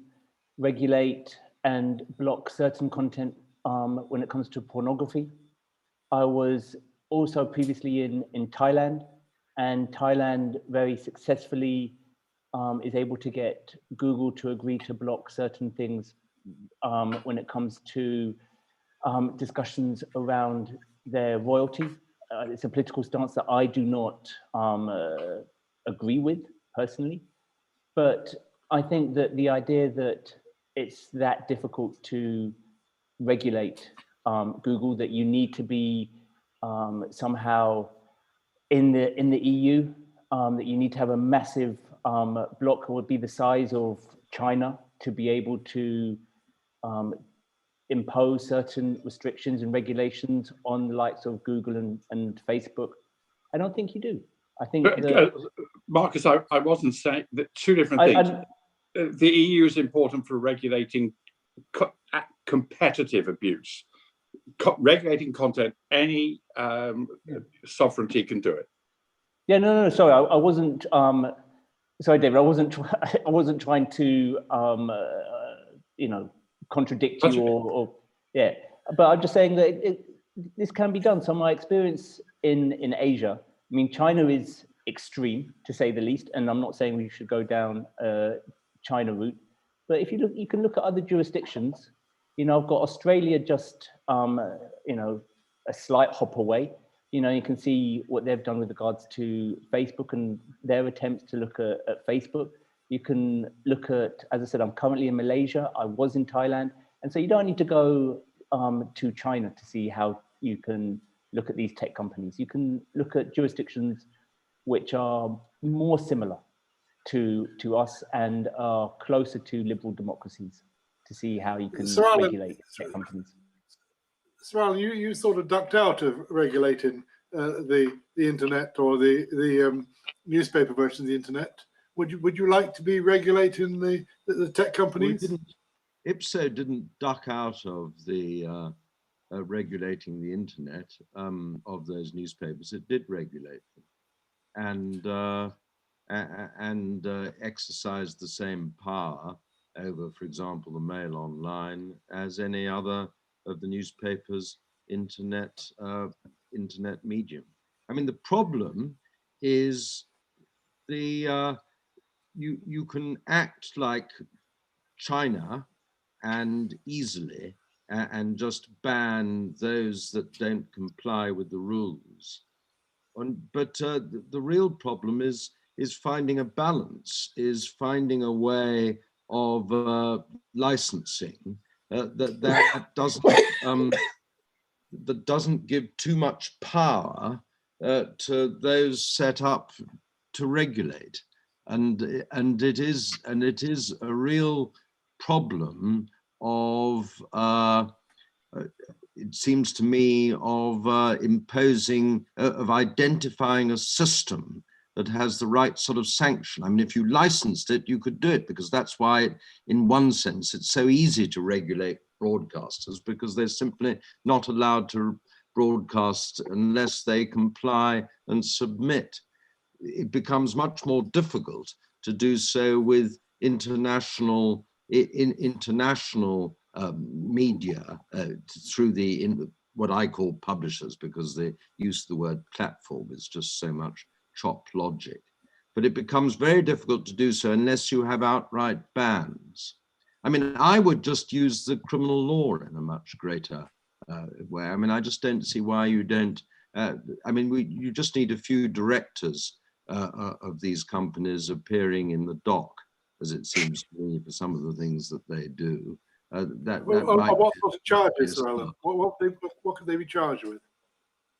regulate and block certain content when it comes to pornography. I was also previously in Thailand, and Thailand very successfully is able to get Google to agree to block certain things when it comes to discussions around their royalty. It's a political stance that I do not agree with personally, but I think that the idea that it's that difficult to regulate Google, that you need to be somehow in the EU, that you need to have a massive block that would be the size of China to be able to impose certain restrictions and regulations on the likes of Google and Facebook. I don't think you do. I think Marcus, I wasn't saying that. Two different things. The EU is important for regulating competitive abuse. Regulating content, any sovereignty can do it. Yeah, no, sorry, I wasn't. Sorry, David, I wasn't trying to, contradict you or yeah. But I'm just saying that this can be done. So my experience in Asia, I mean, China is extreme to say the least, and I'm not saying we should go down China route. But if you look, you can look at other jurisdictions. You know, I've got Australia just, a slight hop away. You know, you can see what they've done with regards to Facebook and their attempts to look at Facebook. You can look at, as I said, I'm currently in Malaysia. I was in Thailand. And so you don't need to go to China to see how you can look at these tech companies. You can look at jurisdictions which are more similar to us and are closer to liberal democracies to see how you can regulate tech companies. Sir Alan, you sort of ducked out of regulating the internet or the newspaper version of the internet. Would you like to be regulating the tech companies? IPSO didn't duck out of the regulating the internet of those newspapers. It did regulate them, and exercise the same power over, for example, the Mail Online as any other of the newspapers' internet medium. I mean, the problem is you can act like China and easily and just ban those that don't comply with the rules. But the real problem is finding a balance, is finding a way of licensing that doesn't give too much power to those set up to regulate, and it is a real problem of it seems to me of imposing of identifying a system that has the right sort of sanction. I mean, if you licensed it, you could do it, because that's why, in one sense, it's so easy to regulate broadcasters, because they're simply not allowed to broadcast unless they comply and submit. It becomes much more difficult to do so with international media through what I call publishers, because the use of the word platform is just so much chopped logic. But it becomes very difficult to do so unless you have outright bans. I mean, I would just use the criminal law in a much greater way. I mean, I just don't see why you don't. I mean, you just need a few directors of these companies appearing in the dock, as it seems to me, for some of the things that they do. What sort of charges, Sir Alan? What could they be charged with?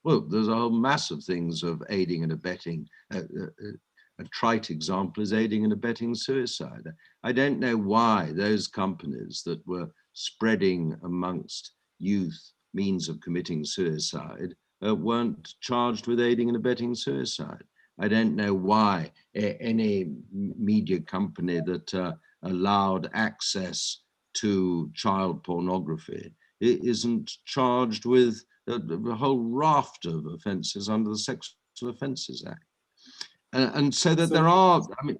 Well, there's a whole mass of things of aiding and abetting. A trite example is aiding and abetting suicide. I don't know why those companies that were spreading amongst youth means of committing suicide weren't charged with aiding and abetting suicide. I don't know why any media company that allowed access to child pornography isn't charged with a whole raft of offences under the Sexual Offences Act. And so that there are, I mean,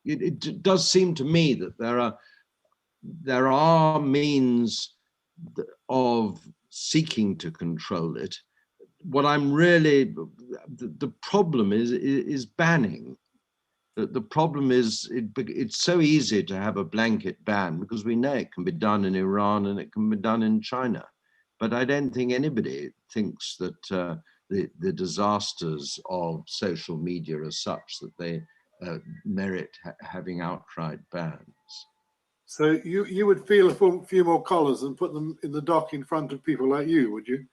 it does seem to me that there are means of seeking to control it. What I'm really, the problem is banning. The problem is it's so easy to have a blanket ban, because we know it can be done in Iran and it can be done in China. But I don't think anybody thinks that the disasters of social media are such that they merit having outright bans. So you would feel a few more collars and put them in the dock in front of people like you, would you?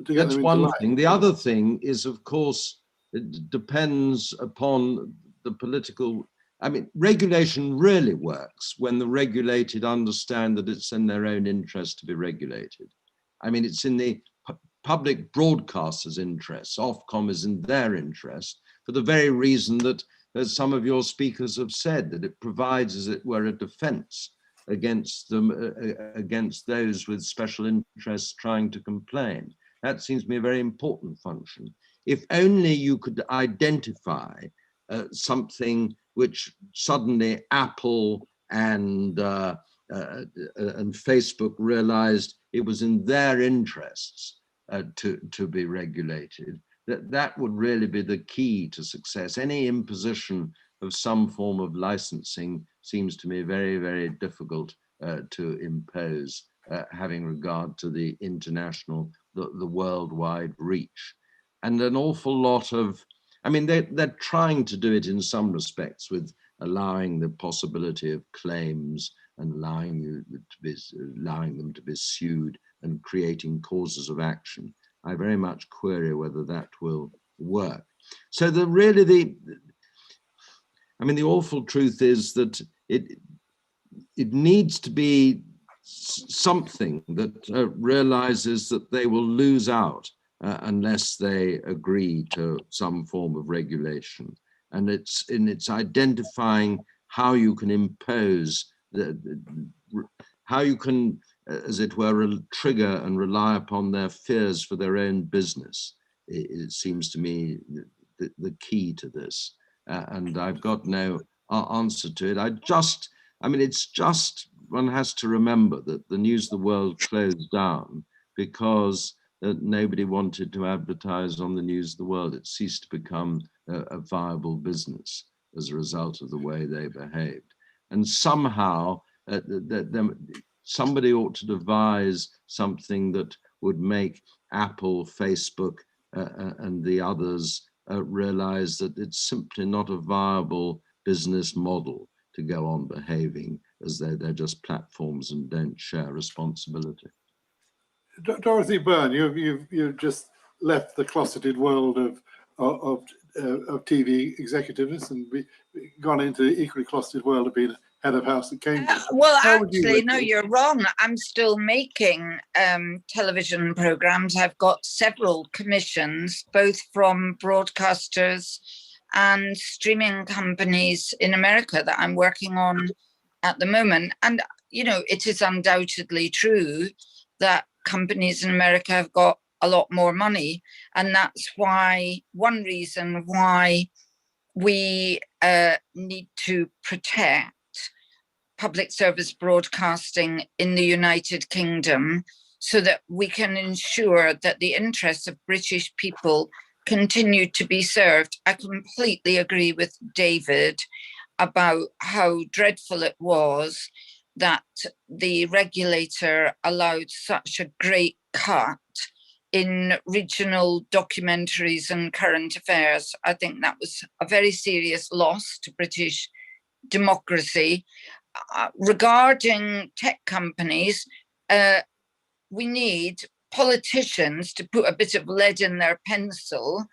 That's one thing. The other thing is, of course, it depends upon the political. I mean, regulation really works when the regulated understand that it's in their own interest to be regulated. I mean, it's in the public broadcasters' interests. Ofcom is in their interest for the very reason that, as some of your speakers have said, that it provides, as it were, a defense against them, against those with special interests trying to complain. That seems to me a very important function. If only you could identify something which suddenly Apple and Facebook realized it was in their interests to be regulated, that would really be the key to success. Any imposition of some form of licensing seems to me very, very difficult to impose, having regard to the international, the worldwide reach. And an awful lot of, I mean, they're trying to do it in some respects with allowing the possibility of claims and allowing them to be sued and creating causes of action. I very much query whether that will work. So the awful truth is that it needs to be something that realizes that they will lose out unless they agree to some form of regulation. And it's identifying how you can impose, how you can, as it were, trigger and rely upon their fears for their own business. It seems to me the key to this. and I've got no answer to it. It's just, one has to remember that the News of the World closed down because nobody wanted to advertise on the News of the World. It ceased to become a viable business as a result of the way they behaved. And somehow somebody ought to devise something that would make Apple, Facebook, and the others realize that it's simply not a viable business model to go on behaving as though they're just platforms and don't share responsibility. Dorothy Byrne, you've just left the closeted world of TV executiveness and gone into the equally closeted world of being head of house at Cambridge. Well, actually, no, you're wrong. I'm still making television programs. I've got several commissions, both from broadcasters and streaming companies in America that I'm working on at the moment. And, you know, it is undoubtedly true that companies in America have got a lot more money. And that's why, one reason why we need to protect public service broadcasting in the United Kingdom so that we can ensure that the interests of British people continue to be served. I completely agree with David about how dreadful it was that the regulator allowed such a great cut in regional documentaries and current affairs. I think that was a very serious loss to British democracy. Regarding tech companies, we need politicians to put a bit of lead in their pencil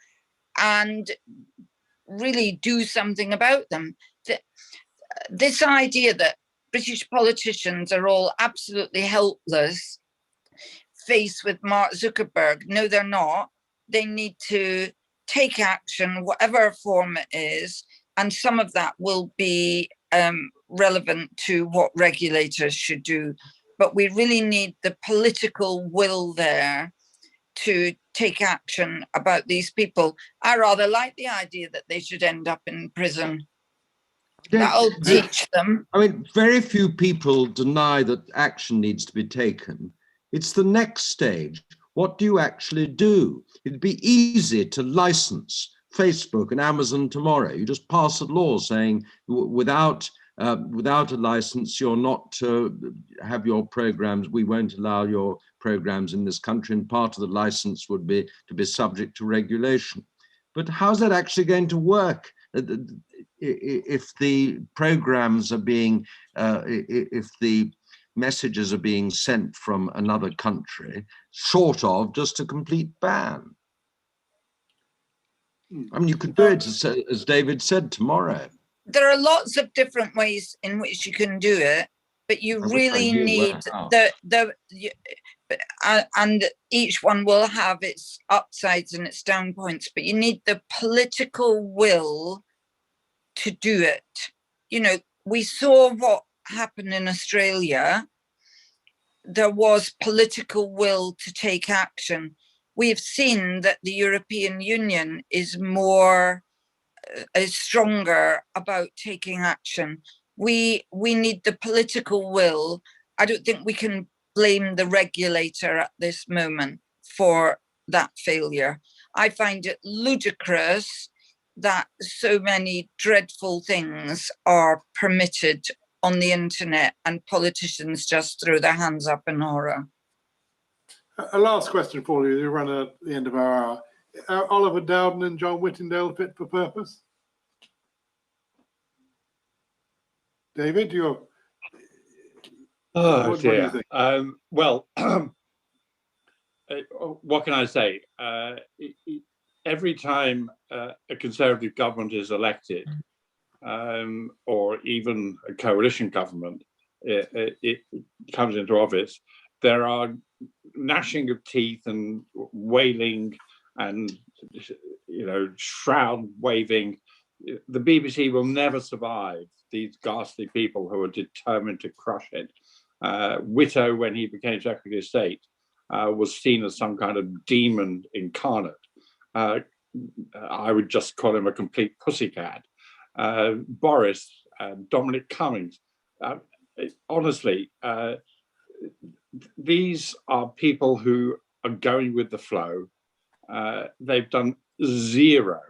and really do something about them. This idea that British politicians are all absolutely helpless faced with Mark Zuckerberg, no, they're not. They need to take action, whatever form it is, and some of that will be relevant to what regulators should do. But we really need the political will there to take action about these people. I rather like the idea that they should end up in prison. That'll teach them. I mean, very few people deny that action needs to be taken. It's the next stage. What do you actually do? It'd be easy to license Facebook and Amazon tomorrow. You just pass a law saying without a license, you're not to have your programs. We won't allow your programs in this country, and part of the license would be to be subject to regulation. But how's that actually going to work if the programs are being, if the messages are being sent from another country, short of just a complete ban? I mean, you could do it, as David said, tomorrow. There are lots of different ways in which you can do it, but you really need and each one will have its upsides and its down points, but you need the political will to do it. You know, we saw what happened in Australia. There was political will to take action. We've seen that the European Union is stronger about taking action. We need the political will. I don't think we can blame the regulator at this moment for that failure. I find it ludicrous that so many dreadful things are permitted on the internet and politicians just throw their hands up in horror. A last question for you. We run at the end of our hour. Are Oliver Dowden and John Whittingdale fit for purpose? David, what do you think? Well, what can I say? Every time a Conservative government is elected, or even a coalition government, it comes into office, there are gnashing of teeth and wailing and, you know, shroud waving. The BBC will never survive these ghastly people who are determined to crush it. Whitto, when he became Secretary of State, was seen as some kind of demon incarnate. I would just call him a complete pussycat. Boris, Dominic Cummings. Honestly, these are people who are going with the flow. They've done zero,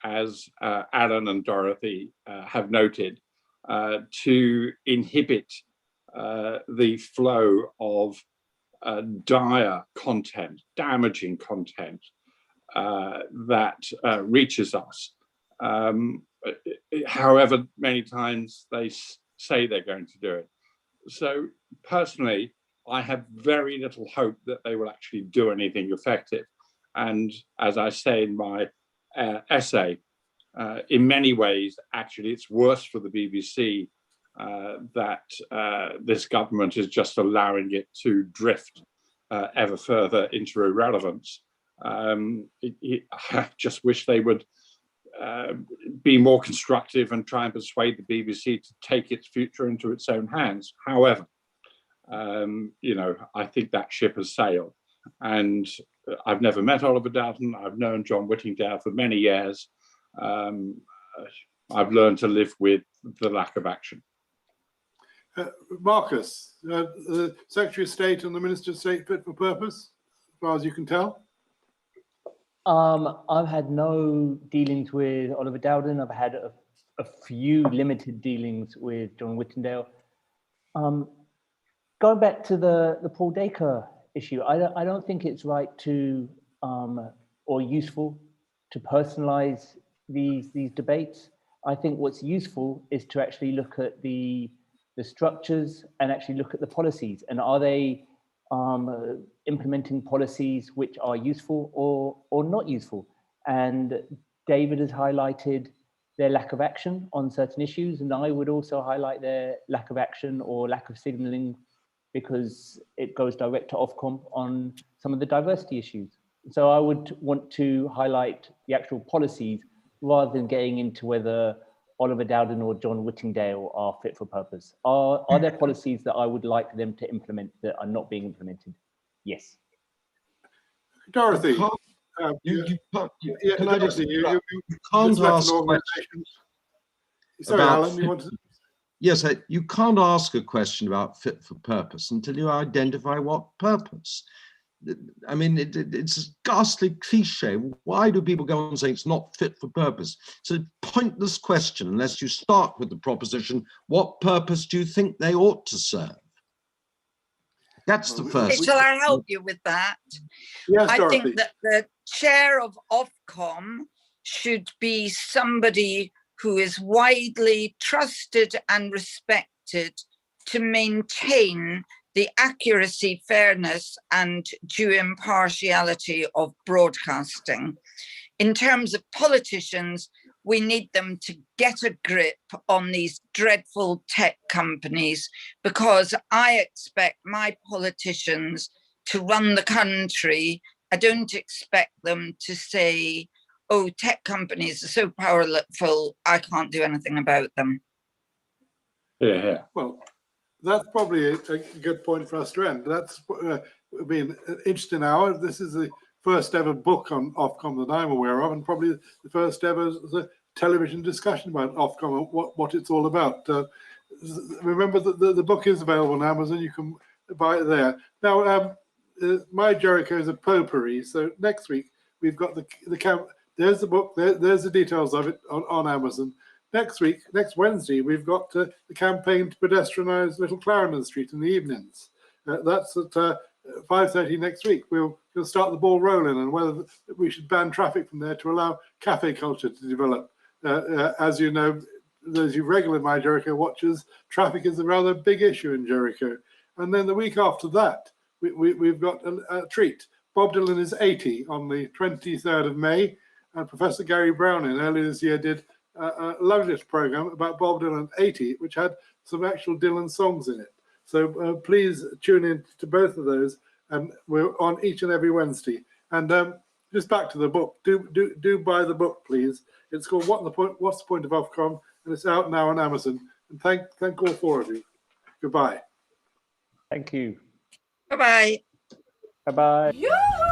as Alan and Dorothy have noted, to inhibit the flow of dire content, damaging content that reaches us. However many times they say they're going to do it. So personally, I have very little hope that they will actually do anything effective. And as I say in my essay, in many ways, actually, it's worse for the BBC that this government is just allowing it to drift ever further into irrelevance. I just wish they would be more constructive and try and persuade the BBC to take its future into its own hands. However, you know, I think that ship has sailed. And I've never met Oliver Dowden. I've known John Whittingdale for many years. I've learned to live with the lack of action. Marcus, the Secretary of State and the Minister of State fit for purpose, as far as you can tell? I've had no dealings with Oliver Dowden. I've had a few limited dealings with John Whittingdale. Going back to the Paul Dacre issue, I don't think it's right to or useful to personalize these debates. I think what's useful is to actually look at the structures and actually look at the policies, and are they implementing policies which are useful or not useful. And David has highlighted their lack of action on certain issues, and I would also highlight their lack of action or lack of signalling, because it goes direct to Ofcom on some of the diversity issues. So I would want to highlight the actual policies rather than getting into whether Oliver Dowden or John Whittingdale are fit for purpose. Are there policies that I would like them to implement that are not being implemented? Yes. Dorothy, you can't ask questions. Sorry, Alan, you want to? Yes, you can't ask a question about fit for purpose until you identify what purpose. I mean, it's a ghastly cliche. Why do people go on saying it's not fit for purpose? It's a pointless question unless you start with the proposition, what purpose do you think they ought to serve? That's the first. Shall I help you with that? Yes, I Dorothy. think that the chair of Ofcom should be somebody who is widely trusted and respected to maintain the accuracy, fairness, and due impartiality of broadcasting. In terms of politicians, we need them to get a grip on these dreadful tech companies, because I expect my politicians to run the country. I don't expect them to say, oh, tech companies are so powerful, I can't do anything about them. Yeah. Well, that's probably a good point for us to end. That's been an interesting hour. This is the first ever book on Ofcom that I'm aware of, and probably the first ever television discussion about Ofcom and what it's all about. Remember that the book is available on Amazon. You can buy it there. Now, My Jericho is a potpourri. So next week we've got the camp. There's the book. There's the details of it on Amazon. Next week, next Wednesday, we've got the campaign to pedestrianise Little Clarendon Street in the evenings. That's at 5:30 next week. We'll start the ball rolling on whether we should ban traffic from there to allow cafe culture to develop. As you know, those who regular My Jericho watchers, traffic is a rather big issue in Jericho. And then the week after that, we've got a treat. Bob Dylan is 80 on the 23rd of May, and Professor Gary Browning earlier this year did a lovely program about Bob Dylan 80, which had some actual Dylan songs in it. So please tune in to both of those, and we're on each and every Wednesday. And just back to the book, do buy the book, please. It's called What's the Point of Ofcom, and it's out now on Amazon. And thank all four of you. Goodbye. Thank you. Bye-bye. Bye-bye. Yoo-hoo!